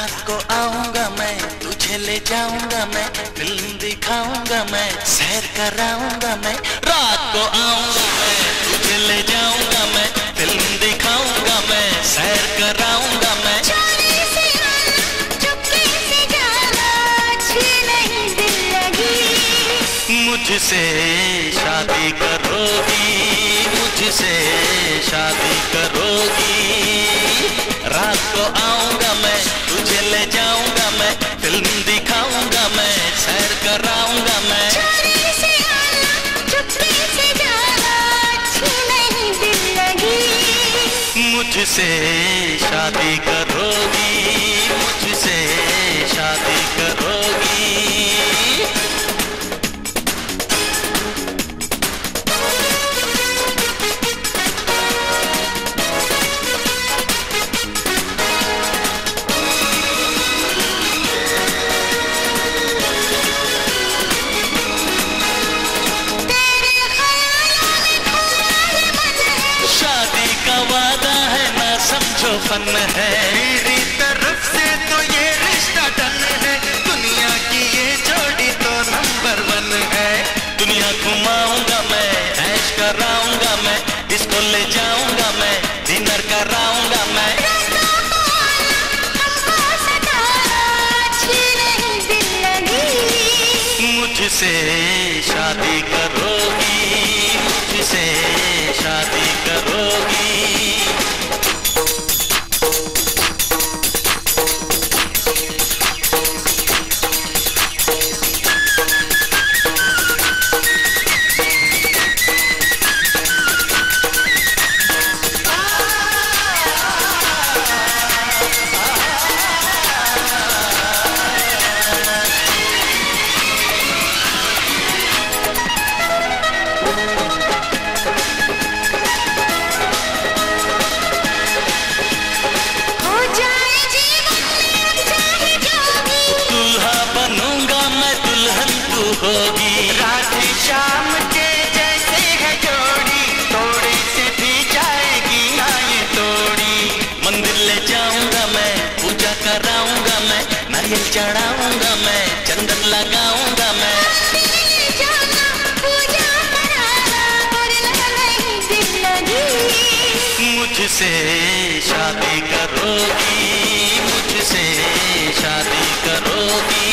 रात को आऊंगा मैं, तुझे ले जाऊंगा मैं, फिल्म दिखाऊंगा मैं, सैर कराऊंगा मैं। रात को आऊंगा मैं, तुझे ले जाऊंगा मैं, फिल्म दिखाऊंगा मैं, सैर कराऊंगा मैं। चोरी से आना, चुपके से जाना, अच्छी नहीं दिल लगी। मुझसे शादी करोगी, मुझसे शादी करोगी। रात को आऊंगा मैं, तुझे ले जाऊंगा मैं, फिल्म दिखाऊंगा मैं, सैर कराऊंगा मैं। चोरी से आना, चुपके से जाना, अच्छी नहीं दिल लगी। मुझसे शादी करोगी, मुझसे शादी करोगी। फन है मेरी तरफ से तो ये रिश्ता डन है, दुनिया की ये जोड़ी तो नंबर 1 है। दुनिया घुमाऊंगा मैं, ऐश कराऊंगा मैं, इसको ले जाऊंगा मैं, डिनर कराऊंगा मैं। मुझसे शादी करोगी, मुझसे शादी करोगी। होगी रात शाम के जैसे है जोड़ी, थोड़ी से भी जाएगी ना ये तोड़ी। मंदिर ले जाऊंगा मैं, पूजा कराऊंगा मैं, नारियल चढ़ाऊंगा मैं, चंदन लगाऊंगा मैं। मुझसे शादी करोगी, मुझसे शादी करोगी।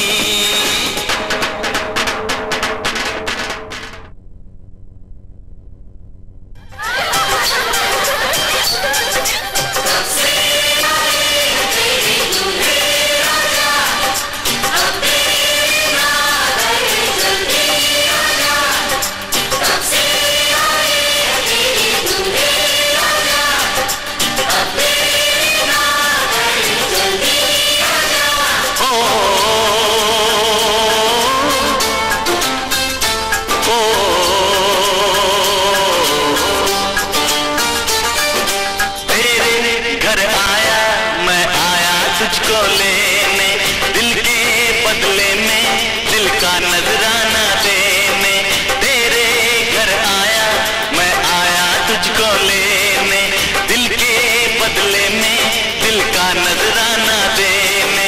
तुझको लेने दिल के बदले में, दिल का नजराना देने। तेरे घर आया मैं, आया तुझको लेने, दिल के बदले में, दिल का नजराना देने।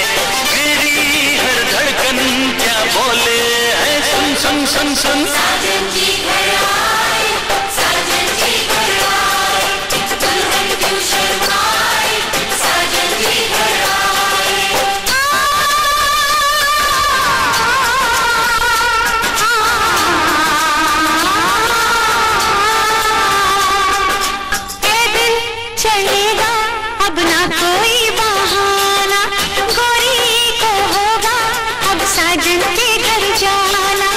मेरी हर धड़कन क्या बोले है, सुन सुन सुन सुन। साजन जी घर आए, साजन जी घर आए, दुल्हन क्यों शर्माए, साजन जी घर आए। अब ना कोई बहाना, गोरी को होगा अब साजन के घर जाना।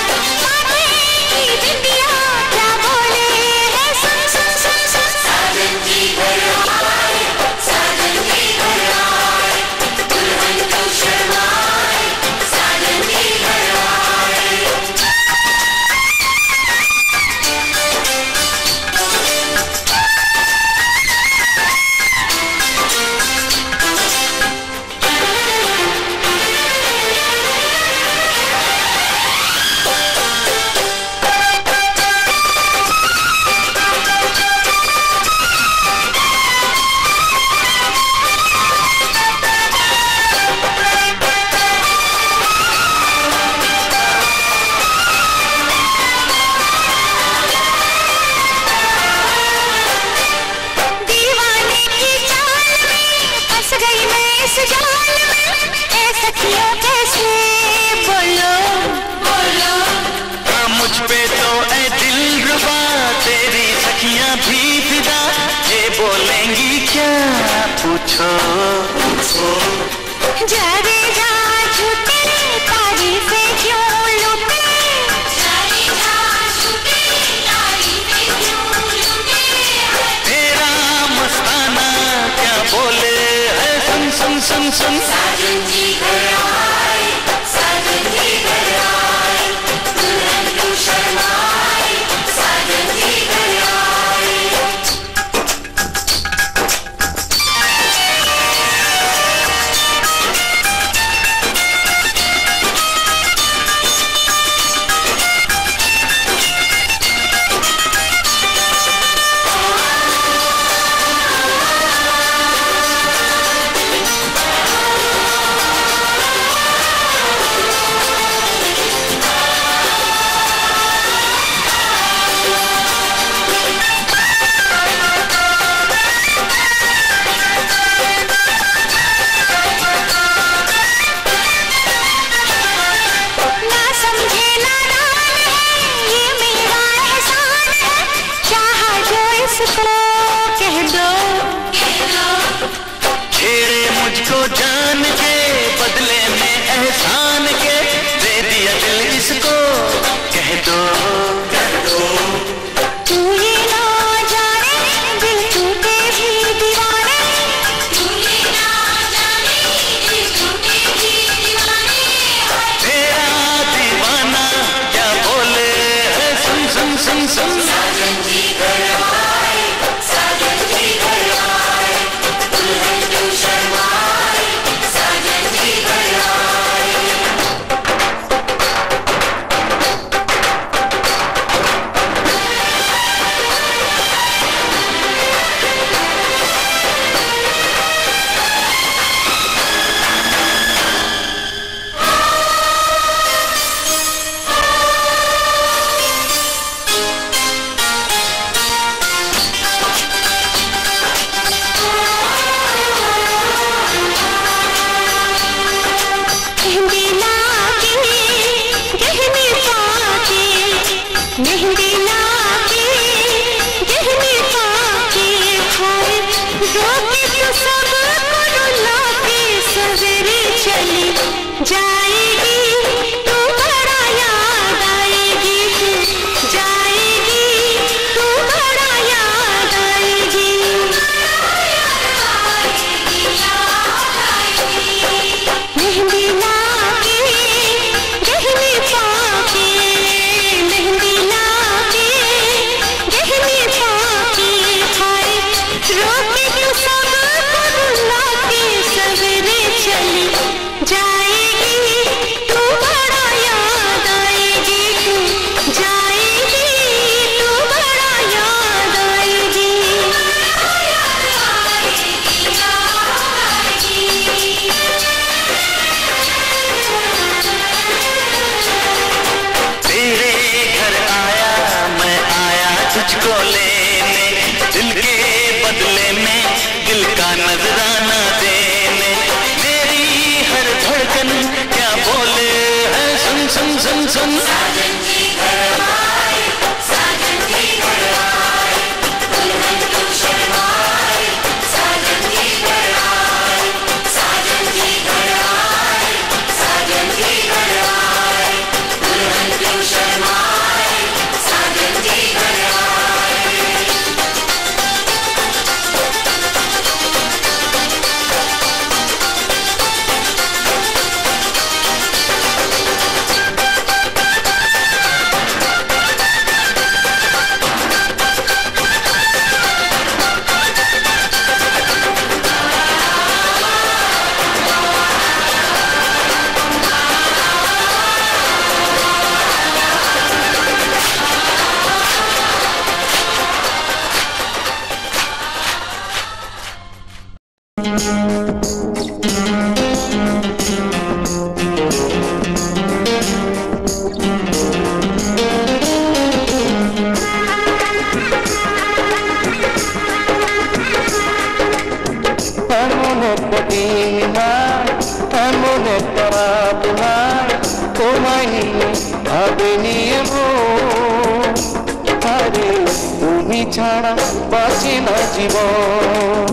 की बिटिया क्या बोले है, सुन सुन सुन सुन। साजन जी घर आए, साजन जी घर आए, दुल्हन क्यों शर्माए, साजन जी घर आए। पूछो। जा रे जा झूठे तारीफें क्यों लूटे, जा रे जा झूठे तारीफें क्यों लूटे। तेरा मस्ताना क्या बोले है, सुन सुन सुन सुन। साजन जी घर आए, साजन जी घर आए, दुल्हन क्यों शर्माए, साजन जी घर आए। छेड़े मुझको जान के बदले में एहसान के, दे दिया दिल इसको कह दो। तू ये ना जाने दिल टूटे भी दीवाने, तू ये ना जाने दिल टूटे भी दीवाने। तेरा दीवाना क्या बोले है, सुन सुन सुन सुन। साजन जी घर आए, साजन जी घर आए, दुल्हन क्यों शर्माए, साजन जी घर आए। मेहंदी लाके गहने पाके खाए, रोके तो सब को लाके सवेरे चली जाएगी, तू बड़ा याद आएगी, तू जाएगी, तू बड़ा याद आएगी। मेहंदी लाके गहने पाके, मेहंदी लाके गहने पाके खाए, रोके तो सब को लाके सवेरे चली जाएगी, तू बड़ा याद आएगी, तू जाएगी, तू बड़ा याद आएगी। तेरे घर आया मैं आया तुझको लेने, दिल के बदले में दिल का नजराना देने। मेरी हर धड़कन क्या बोले है, सुन सुन सुन सुन। साजन जी घर आए, साजन जी घर आए, दुल्हन क्यों शर्माए, साजन जी घर आए, साजन जी घर आए, साजन जी घर आए, दुल्हन क्यों शर्माए, साजन जी घर आए। এমনে প্রতিমা এমনে পরাধনা, তোমায় নিয়ে ভাবে নিয়ে আরে তুমি ছাড়া বাঁচে না জীবন।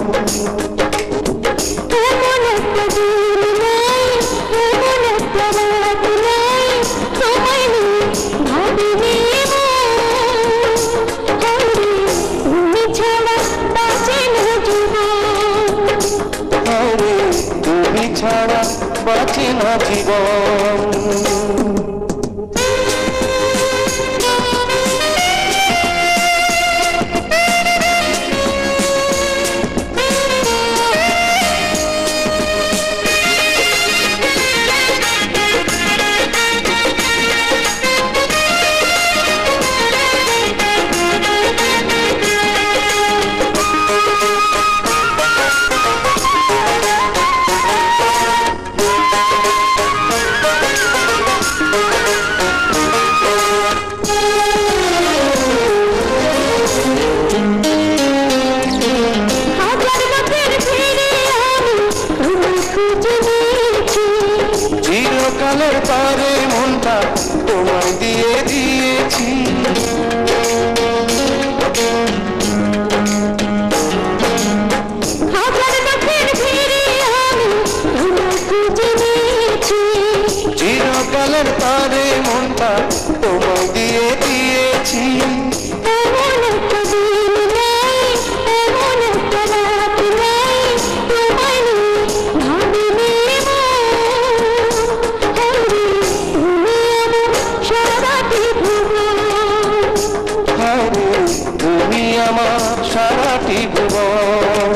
ছাড়া বাঁচে না জীবন। চিরকালের পারে মনটা তোমায় দিয়ে দিয়েছি, চিরকালের পারে মনটা তোমায় দিয়ে দিয়েছি। তুমি আমার সারাটি ভুবন।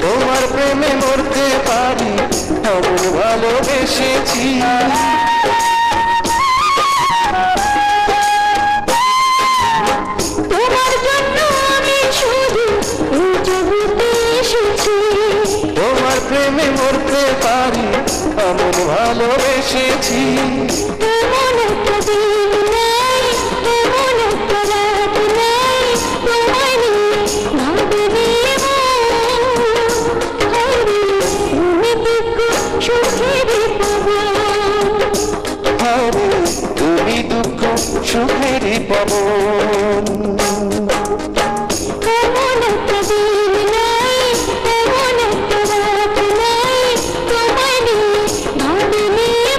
তোমার প্রেমে মরতে পারি এমন ভালোবেসেছি, তোমার জন্য আমি শুধু জগতে এসেছি, তোমার প্রেমে মরতে পারি এমন ভালোবেসেছি। এমন একটা দিন নেই, এমন একটা রাত নেই, তোমায় নিয়ে ভাবিনি তুমি দুঃখ সুখেরই পবন। এমন একটা দিন নেই, এমন একটা রাত নেই, তোমায় নিয়ে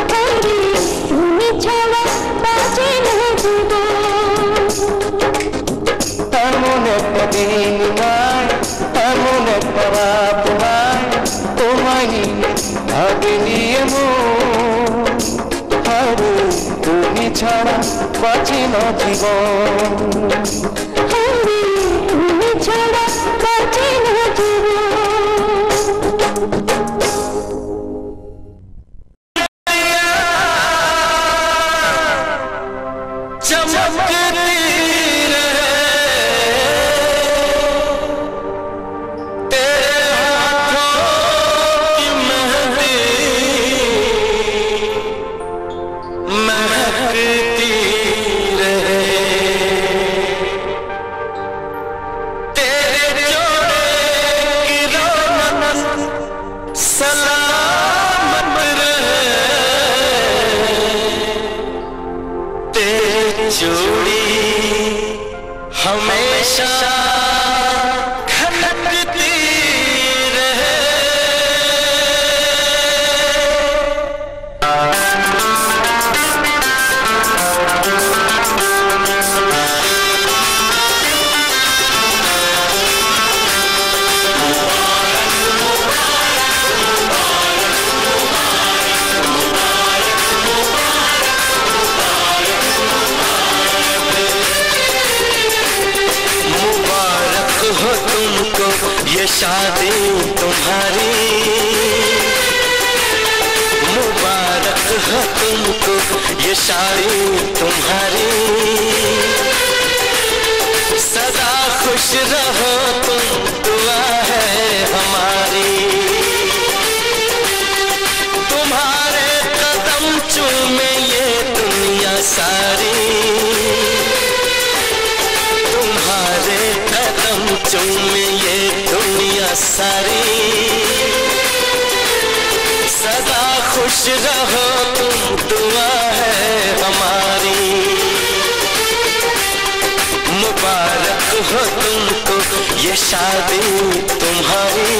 ভাবিনি তুমি ছাড়া বাঁচে না জীবন। এমন একটা দিন নাই, এমন একটা রাত নাই, তোমায় নিয়ে ভাবিনি তুমি ছাড়া বাঁচে না জীবন। তুমি ছাড়া বাঁচে না জীবন। जोड़ी हमेशा खनकती रहे। ये शादी तुम्हारी शादी तुम्हारी। सदा खुश रहो तुम, दुआ है हमारी। तुम्हारे कदम चूमे ये दुनिया सारी। तुम्हारे कदम चूमे ये दुनिया सारी। सदा खुश रहो तुम, दुआ है हमारी। मुबारक हो तुमको ये शादी तुम्हारी।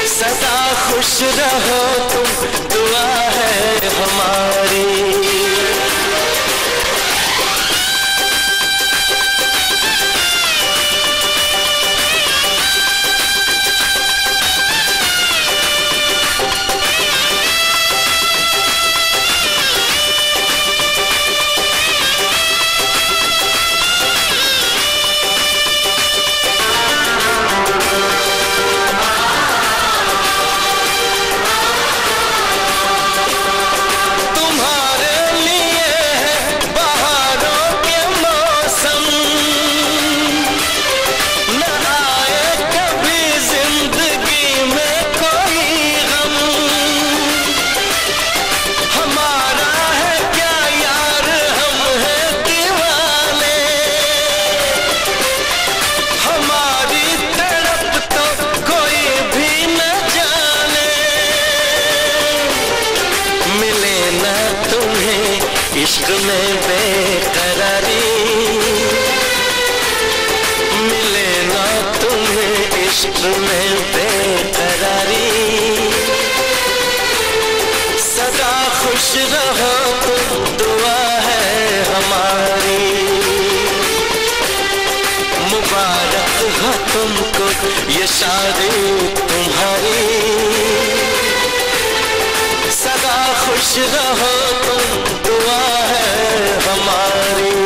सदा खुश रहो तुम, दुआ है हमारी। इश्क में बेकरारी मिले ना तुम्हें, इश्क में बेकरारी। सदा खुश रहो तुम, दुआ है हमारी। मुबारक हो तुमको ये शादी तुम्हारी। सदा खुश रहो तुम, दुआ है हमारी।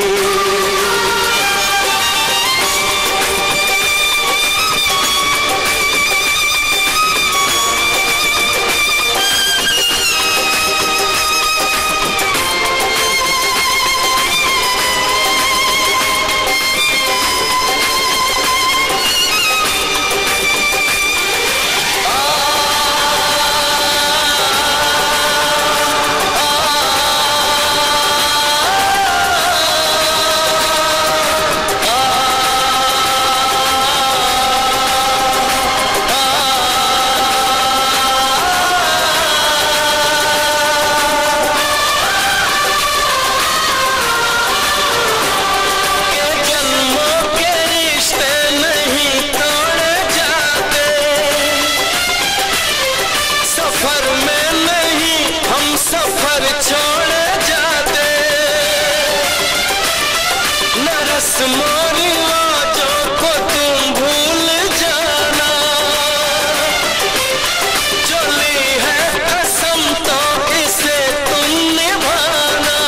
मोरी लाजों को तुम भूल जाना, जो ली है कसम तो इसे तुम निभाना।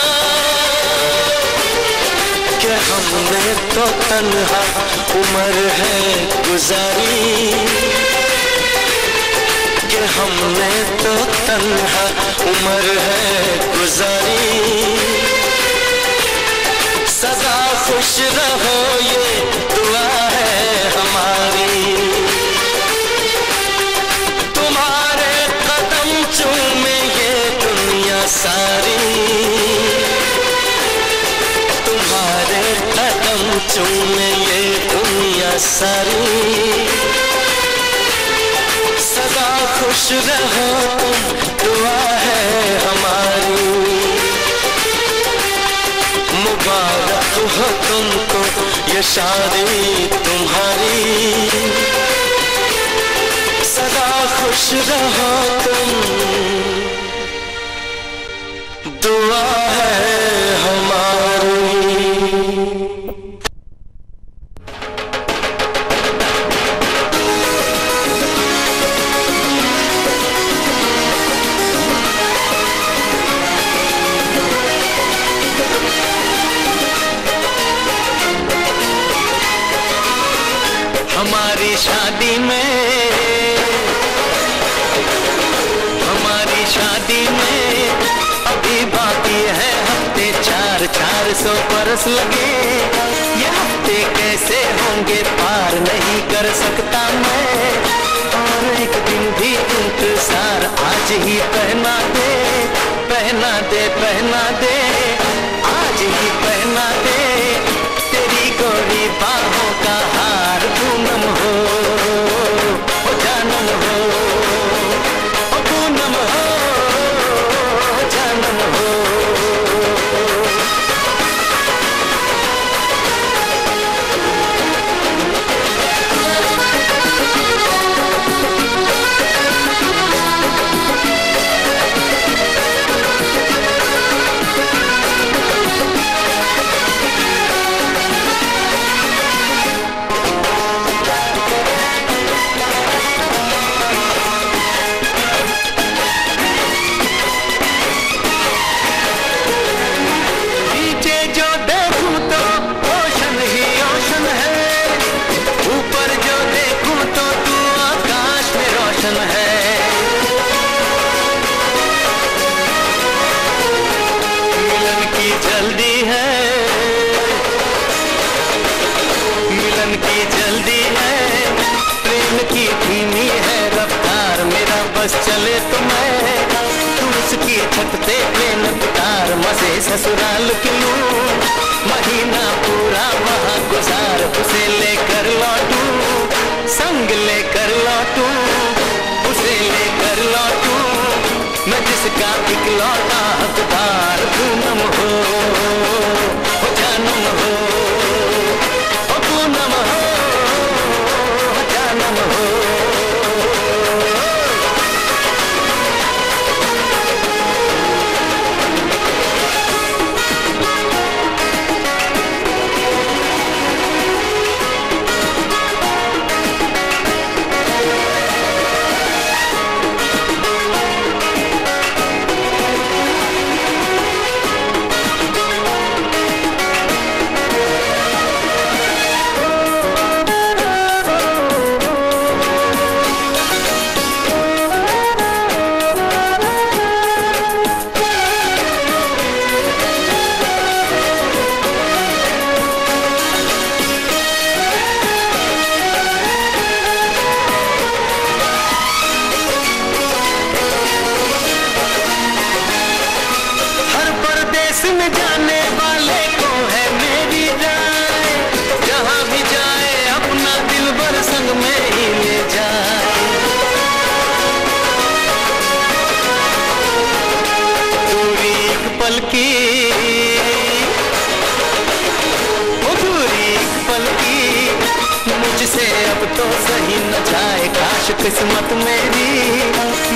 कि हमने तो तन्हा उम्र है गुजारी, कि हमने तो तन्हा उम्र है गुजारी। सदा खुश रहो ये दुआ है हमारी। तुम्हारे कदम चूमे ये दुनिया सारी, तुम्हारे कदम चूमे ये दुनिया सारी। सदा खुश रहो तुम, दुआ है हमारी। मुबारक हो तुमको ये शादी तुम्हारी। सदा खुश रहो तुम, दुआ है हमारी। हमारी शादी में 100 बरस लगे, ये हफ्ते कैसे होंगे पार नहीं कर सकता मैं। और एक दिन भी इंतजार आज ही पहना दे, पहना दे, पहना दे, आज ही पहना दे। तेरी गोरी बाहों का हार पूनम हो जानम हो, पूनम हो जानम हो। चले तो मैं तू उसकी छत पे प्रेम उतार, मजे ससुराल की लूं, महीना पूरा वहाँ गुजार, उसे लेकर लौटूं, संग लेकर लौटूं, उसे लेकर लौटूं, मैं जिसका इकलौता हकदार पूनम हो जानम हो, पूनम हो जानम हो। में जाने वाले को है मेरी राय, जहाँ भी जाए अपना दिलबर संग में ही ले जाए। दूरी एक पल की, दूरी एक पल की, मुझसे अब तो सही न जाए, काश किस्मत मेरी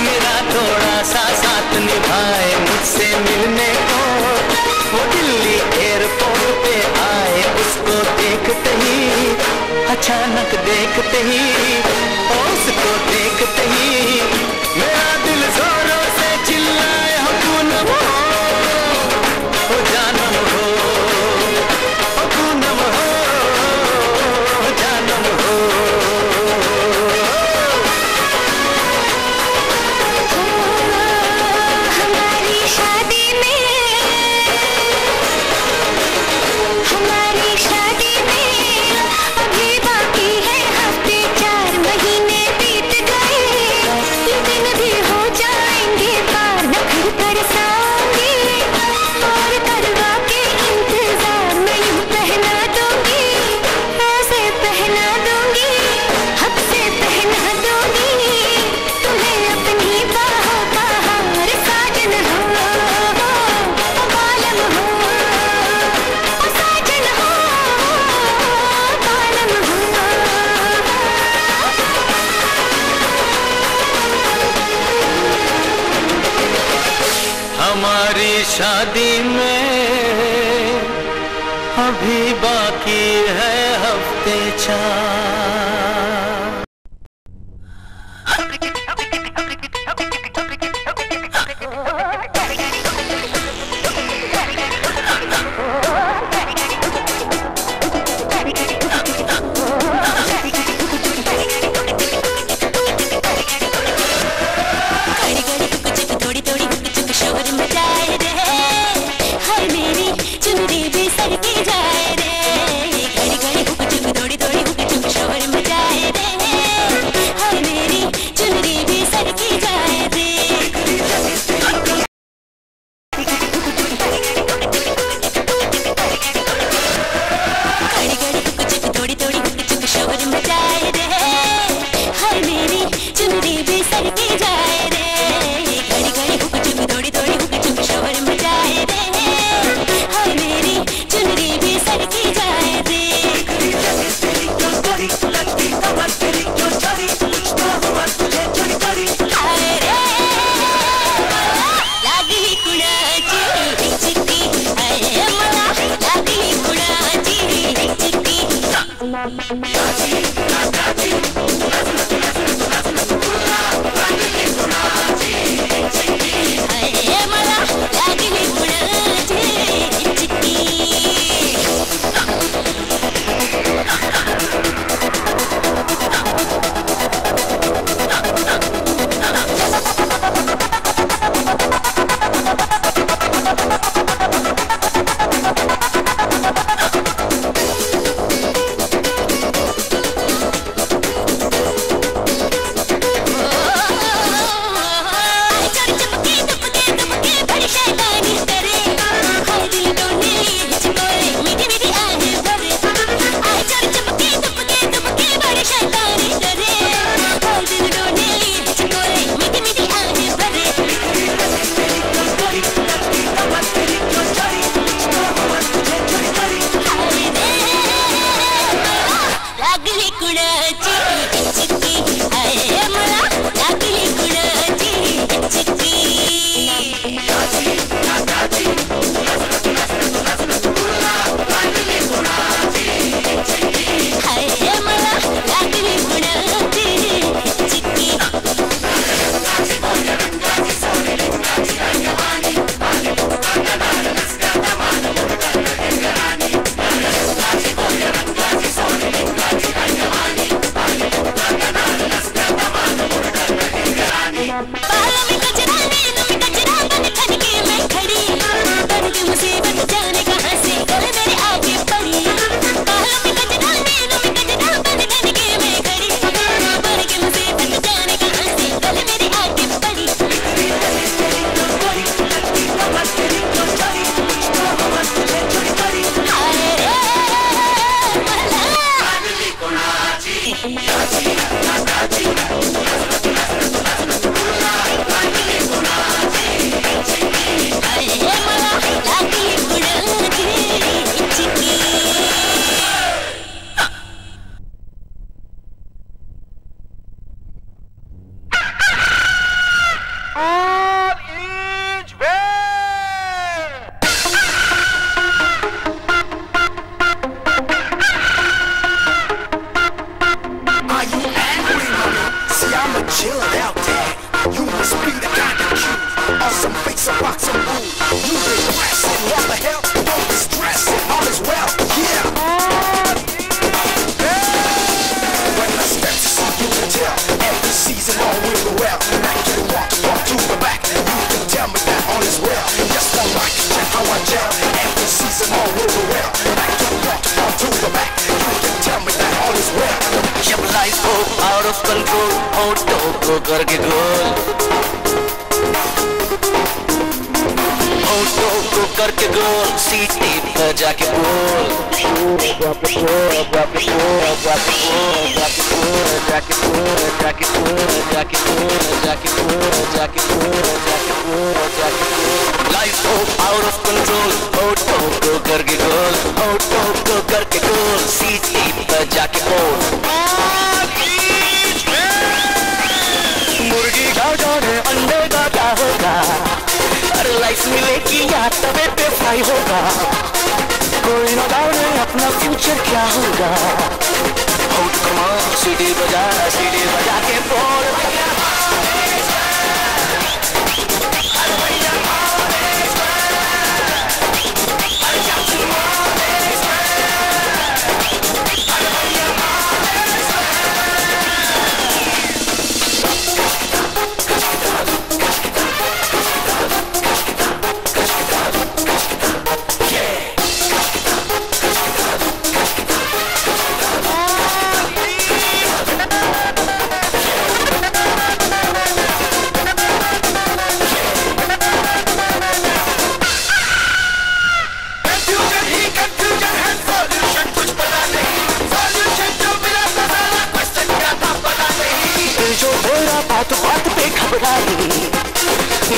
मेरा थोड़ा सा साथ निभाए, मुझसे मिलने को वो दिल्ली एयरपोर्ट पे आए, उसको देखते ही अचानक देखते ही, उसको देखते ही मेरा दिल जोरों से चिल्लाए, हो पूनम हो जानम हो, पूनम हो जानम हो। हमारी शादी में अभी बाकी है हफ्ते 4 महीने बीत गए, ये दिन भी हो जाएंगे पार, न फिर तरसाऊंगी और करवा के इंतजार, मैं यूं पहना दूंगी, ऐसे पहना दूंगी, हक से पहना दूंगी तुम्हें अपनी बाहों का हार, साजन हो बालम हो, साजन हो बालम हो। हमारी शादी में अभी बाकी है हफ्ते 4। थोड़ी थोड़ी शोर मचाए रहे, हर मेरी चुनरी भी होठों को करके गोल, होठों को करके गोल, सीटी पर जाके बोल, लाइफ हो आउट ऑफ कंट्रोल, होठों को करके गोल, होठों को करके गोल, सीटी पर जाके बोल। मुर्गी का जोड़े अंडे का क्या होगा, अरे लाइफ मिलेगी या तवे पे फ्राई होगा, कोई ना जाने अपना फ्यूचर क्या होगा। होठ कमा सीटी बजा के बोल, बात पे घबराए,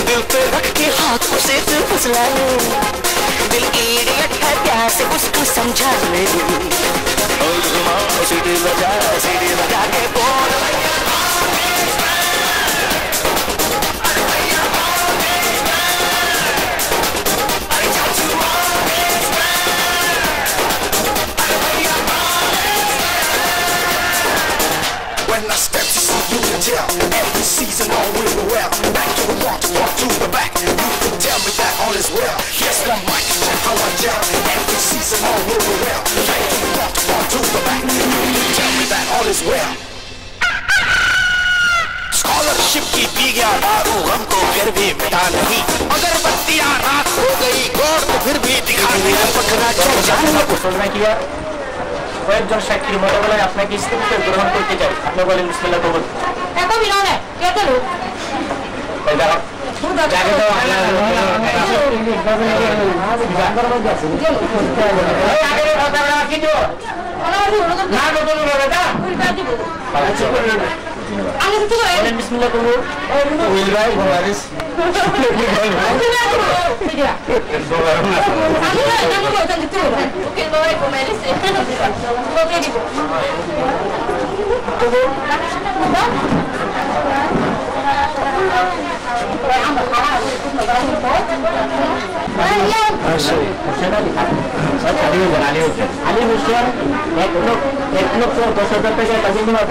दिल पे रख के हाथ उसे दिल फुसलाए, दिल इडियट है प्यार से उसको समझा ले, सीटी बजा के बोल, when I step to see you can tell every season all will well. Back to the front, walk to the back. You can tell me that all is well. Yes, one mic, check how I gel. Every season all will well. Back to the front, walk to the back. You can tell me that all is well. Scholarship की P गया दारू, हमको फिर भी मिटा नहीं, अगर बत्तियां रात हो गई गौर तो फिर भी दिखा दिया पकड़ा चल जाना। ঘোষণা কি কয়েকজন সাক্ষীর মোকাবেলায় আপনাকে ইস্তেফা গ্রহণ করতে চাই, আপনি বলেন বিসমিল্লাহ কবুল। এত বিনয় কে তো লোক এই দাও জায়গা দাও, আগে কথা বলা কি তো না কত লোক এটা আচ্ছা আগে তো বলেন বিসমিল্লাহ কবুল। উইল ভাই গোলারিস আলী হোসেন 1,10,000 টাকা কাজে নেওয়া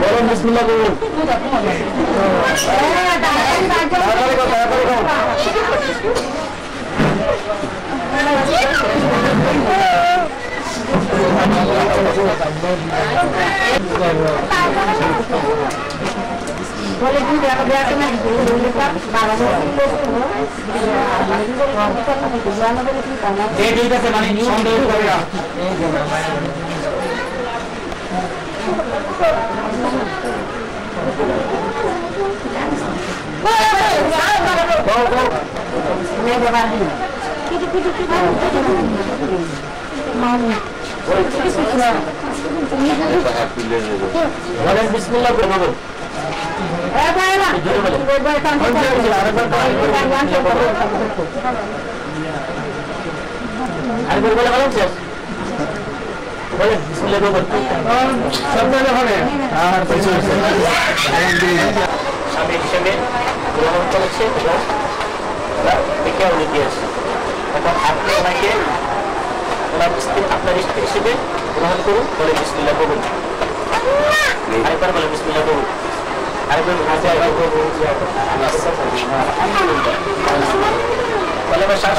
বলেন বিসমিল্লাহ বলুন। মানে সন্দেহ করে না বলেন বিসমিল্লাহ করবো। আরেকবার বলে বলেন শেষ বলেন বিসমিল্লাহ করবো স্বামী হিসেবে গ্রহণ করেছে এবং দেখে উনি দিয়েছে। এখন আপনি ওনাকে আপনার স্ত্রী হিসেবে গ্রহণ করুন, বলে বিসমিল্লাহ করুন। আরেকবার বলে বিসমিল্লাহ করুন। আরেকবার বলে আমার শ্বাস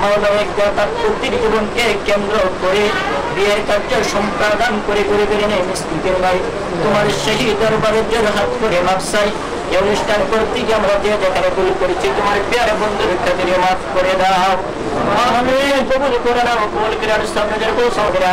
প্রত্যেক জীবনকে কেন্দ্র করে বিয়ের কার্য সম্পাদন করে করে বেরিয়ে মিস্ত্রিকের ভাই তোমার সেই দরবারের জন্য হাত করে মাফসাই এই অনুষ্ঠান করতে গিয়ে আমরা যে যেখানে ভুল করেছি তোমার প্যারে বন্ধুর খাতির মাফ করে দাও কবুল করে নাও কবুল করে আর সামনে যারা কোন সহরা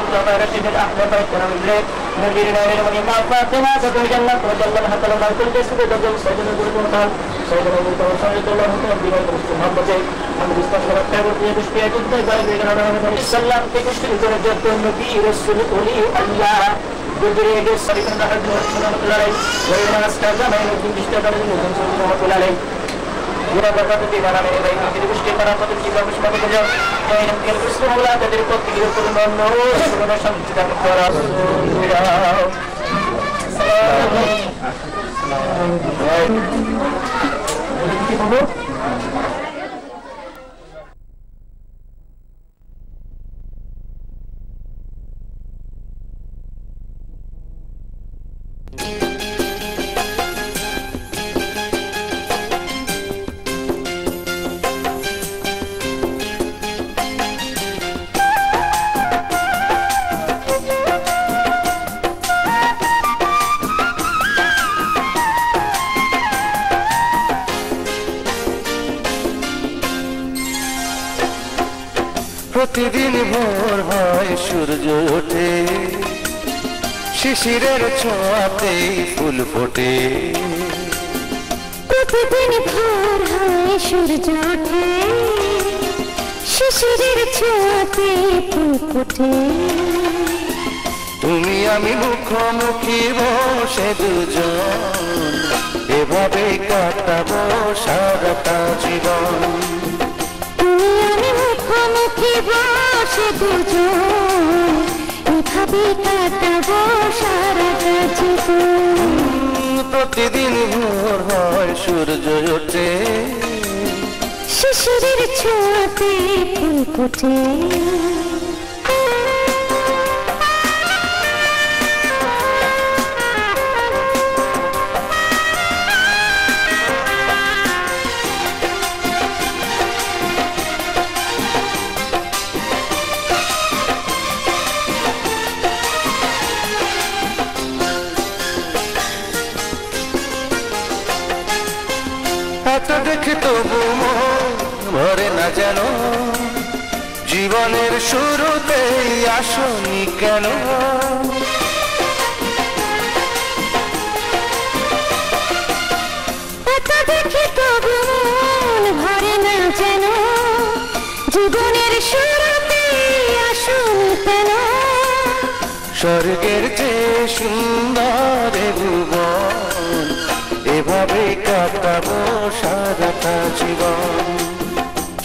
মুতাবারাকের আহমদ করম লে নবীর নামের মনি মা ফাতেমা কত জান্নাত ও জান্নাত হাতাল মাকুল দেশে দজল সাইদুল গুরুকুল তাল সাইদুল মুতাওয়া সাল্লাল্লাহু আলাইহি ওয়া সাল্লাম মোহাম্মদে हम इसका शरफ है वो ये दुष्ट है जितने बार बेगना नबी सल्लल्लाहु अलैहि वसल्लम के जो तो नबी रसूल ओली अल्लाह गुजरे के सरिकन का हद सल्लल्लाहु अलैहि व सल्लम में नबी दिशा कर सल्लल्लाहु अलैहि पूरा बता तो दीवाना मेरे भाई की दुष्ट करा तो की बात मत कर जाओ तो इन के रसूल अल्लाह तेरे को तीर पर नो सुनो शांति का करा প্রতিদিন ভোর হয় সূর্য ওঠে শিশিরের ছোঁয়াতে ফুল ফোটে প্রতিদিন ভোর হয় সূর্য ওঠে শিশিরের ছোঁয়াতে ফুল ফোটে তুমি আমি মুখোমুখি বসে দুজন এভাবে কাটাবো সারাটা জীবন তুমি আমি মুখোমুখি বসে দুজন এভাবে কাটাবো সারাটা জীবন প্রতিদিন ভোর হয় সূর্য ওঠে শিশিরের ছোঁয়াতে ফুল ফোটে এত দেখে তবু মন ভরে না যেন জীবনের শুরুতেই আসনি কেন এত দেখে তবু মন ভরে না যেন জীবনের শুরুতেই আসনি কেন স্বর্গের চেয়ে সুন্দর ভুবন এভাবে কাটাবো সারাটা জীবন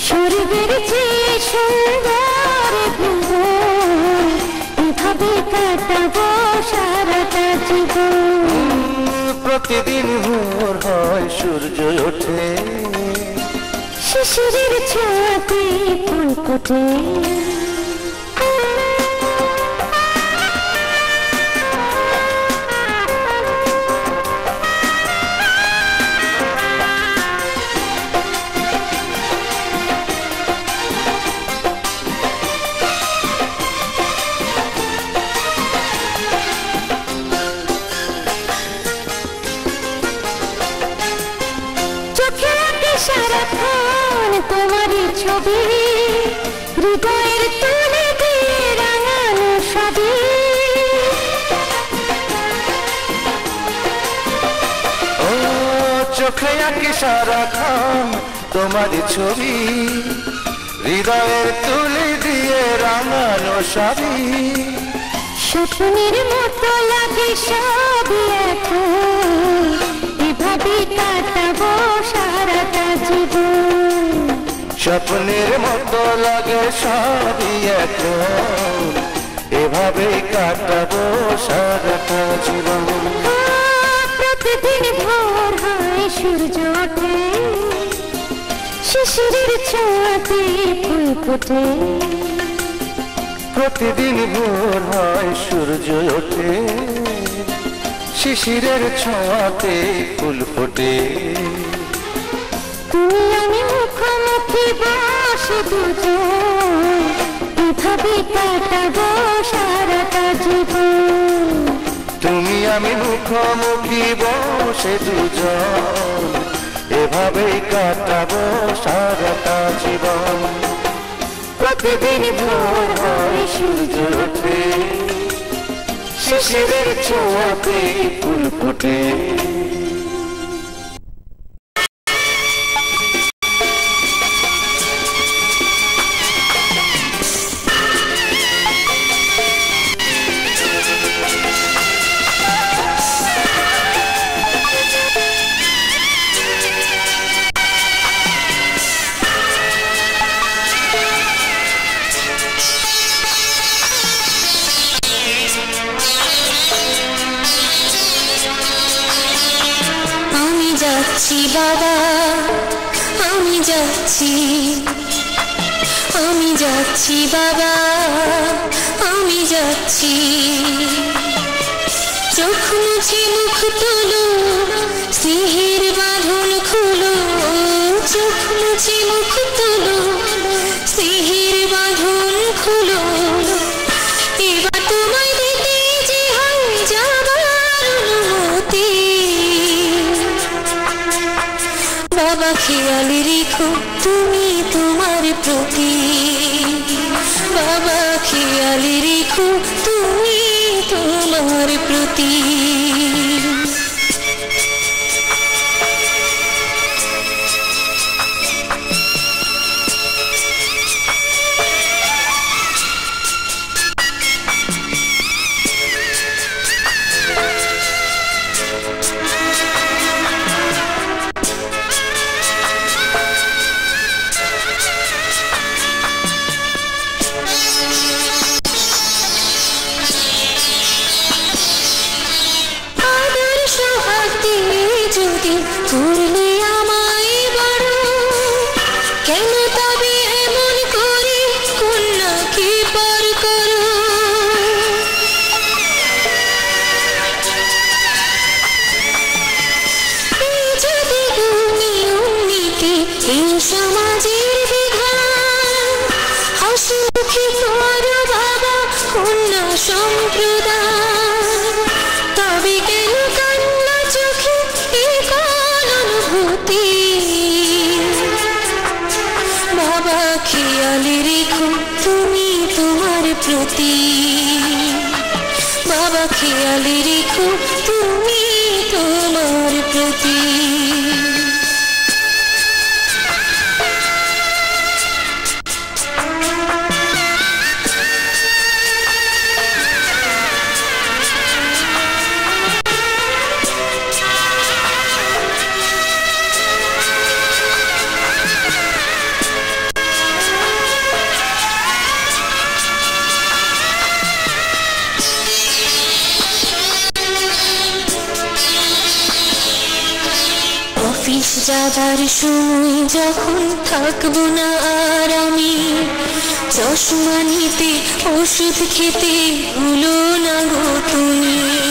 স্বর্গের চেয়ে সুন্দর ভুবন এভাবে কাটাবো সারাটা জীবন প্রতিদিন ভোর হয় সূর্য ওঠে শিশিরের ছোঁয়াতে ফুল ফোটে সারাক্ষণ তোমারই ছবি হৃদয়ের তুলে দিয়ে রাঙানো সবই ও চোখে আঁকি সারাক্ষণ তোমারই ছবি হৃদয়ের তুলে দিয়ে রাঙানো সবই স্বপ্নের মতো লাগে সবই এখন এভাবে কাটাবো সারাটা জীবন স্বপ্নের মতো লাগে সবই এখন এভাবে কাটাবো সারাটা জীবন প্রতিদিন ভোর হয় সূর্য ওঠে শিশিরের ছোঁয়াতে ফুল ফোটে প্রতিদিন ভোর হয় সূর্য ওঠে শিশিরের ছোঁয়াতে ফুল ফোটে তুমি আমি মুখোমুখি বসে দুজন এভাবে কাটাবো সারাটা জীবন তুমি আমি মুখোমুখি বসে দুজন এভাবেই কাটাবো সারাটা জীবন প্রতিদিন ভোর হয় সূর্য ওঠে শিশিরের ছোঁয়াতে ফুল ফোটে বাবা আমি যাচ্ছি বাবা আমি যাচ্ছি চোখ মুছে মুখ তোলো স্নেহের বাঁধন খুলো চোখ মুছে মুখ তোলো স্নেহের বাঁধন খুলো এবার তোমায় দিতে যে হয় যাবার অনুমতি বাবা খেয়াল রেখো তুমি তোমার প্রতি বাবা খেয়াল রেখো তুমি তোমার প্রতি করলে আমায় বড় কেন তবে এমন করে কন্যাকে পার করো এই যদি নিয়মনীতি এই সমাজের বিধান হাসি মুখে করো বাবা কন্যা সম্প্রদায় তবে কেন কান্না চোখে বাবা খেয়াল রেখো তুমি তোমার প্রতি বাবা খেয়াল রেখো তুমি তোমার প্রতি অফিস যাবার সময় যখন থাকবো না আর আমি চশমা নিতে ওষুধ খেতে ভুলো না গো তুমি